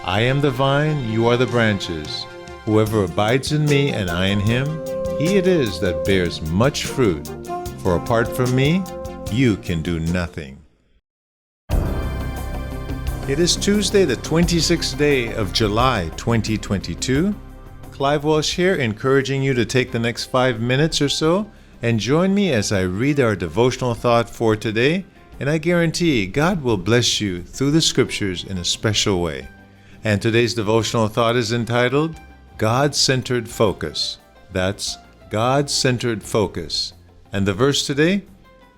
I am the vine, you are the branches. Whoever abides in me and I in him, he it is that bears much fruit. For apart from me, you can do nothing. It is Tuesday, the 26th day of July 2022. Clive Walsh here, encouraging you to take the next 5 minutes or so and join me as I read our devotional thought for today, and I guarantee God will bless you through the scriptures in a special way. And today's devotional thought is entitled, God-Centered Focus. That's God-Centered Focus. And the verse today,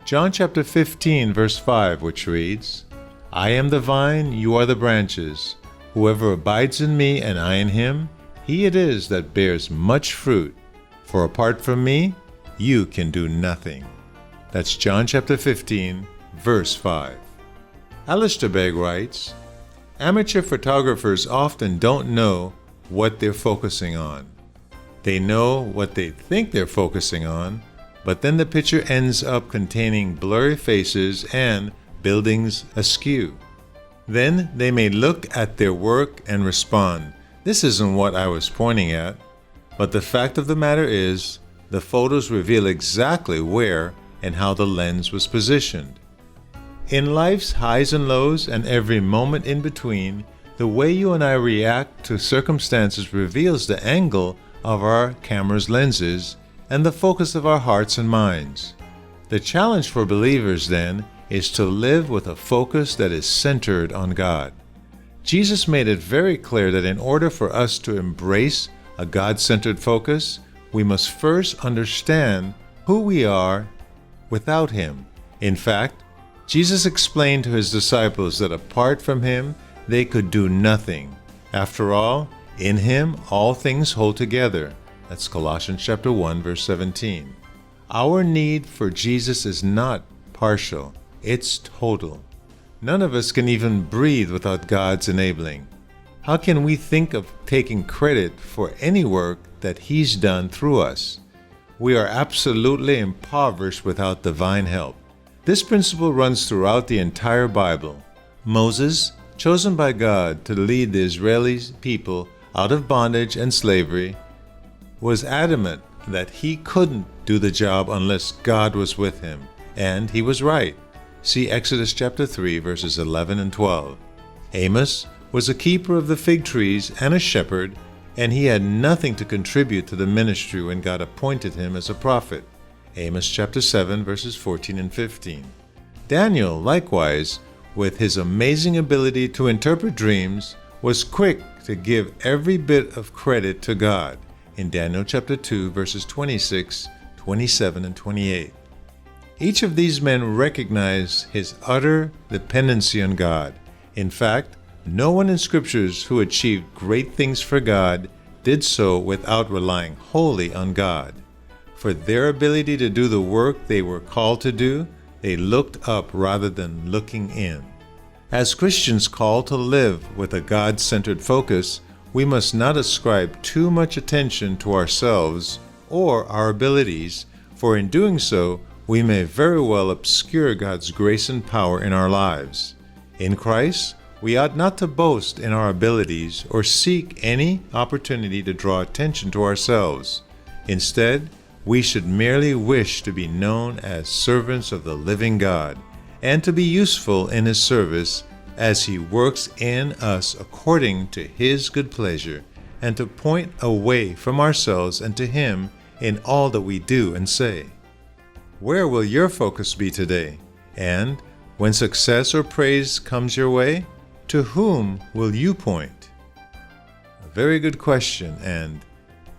John chapter 15, verse 5, which reads, I am the vine, you are the branches. Whoever abides in me and I in him, he it is that bears much fruit. For apart from me, you can do nothing. That's John chapter 15, verse 5. Alistair Begg writes, amateur photographers often don't know what they're focusing on. They know what they think they're focusing on, but then the picture ends up containing blurry faces and buildings askew. Then they may look at their work and respond, this isn't what I was pointing at. But the fact of the matter is, the photos reveal exactly where and how the lens was positioned. In life's highs and lows and every moment in between, the way you and I react to circumstances reveals the angle of our camera's lenses and the focus of our hearts and minds. The challenge for believers, then, is to live with a focus that is centered on God. Jesus made it very clear that in order for us to embrace a God-centered focus, we must first understand who we are without Him. In fact, Jesus explained to His disciples that apart from Him, they could do nothing. After all, in Him all things hold together. That's Colossians chapter 1, verse 17. Our need for Jesus is not partial, it's total. None of us can even breathe without God's enabling. How can we think of taking credit for any work that He's done through us? We are absolutely impoverished without divine help. This principle runs throughout the entire Bible. Moses, chosen by God to lead the Israeli people out of bondage and slavery, was adamant that he couldn't do the job unless God was with him. And he was right. See Exodus chapter 3, verses 11 and 12. Amos was a keeper of the fig trees and a shepherd, and he had nothing to contribute to the ministry when God appointed him as a prophet. Amos chapter 7, verses 14 and 15. Daniel, likewise, with his amazing ability to interpret dreams, was quick to give every bit of credit to God in Daniel chapter 2, verses 26, 27, and 28. Each of these men recognized his utter dependency on God. In fact, no one in Scriptures who achieved great things for God did so without relying wholly on God. For their ability to do the work they were called to do, they looked up rather than looking in. As Christians called to live with a God-centered focus, we must not ascribe too much attention to ourselves or our abilities, for in doing so, we may very well obscure God's grace and power in our lives. In Christ, we ought not to boast in our abilities or seek any opportunity to draw attention to ourselves. Instead, we should merely wish to be known as servants of the living God and to be useful in His service as He works in us according to His good pleasure, and to point away from ourselves and to Him in all that we do and say. Where will your focus be today? And when success or praise comes your way, to whom will you point? A very good question, and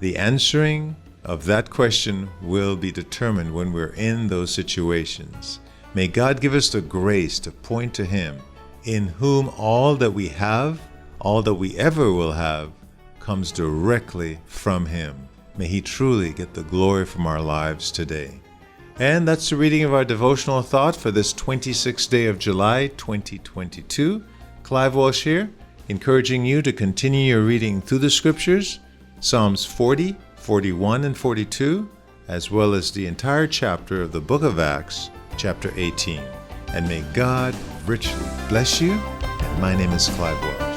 the answering of that question will be determined when we're in those situations. May God give us the grace to point to Him, in whom all that we have, all that we ever will have, comes directly from Him. May He truly get the glory from our lives today. And that's the reading of our devotional thought for this 26th day of July 2022. Clive Walsh here, encouraging you to continue your reading through the Scriptures, Psalms 40, 41, and 42, as well as the entire chapter of the book of Acts, chapter 18. And may God richly bless you. And my name is Clive Walsh.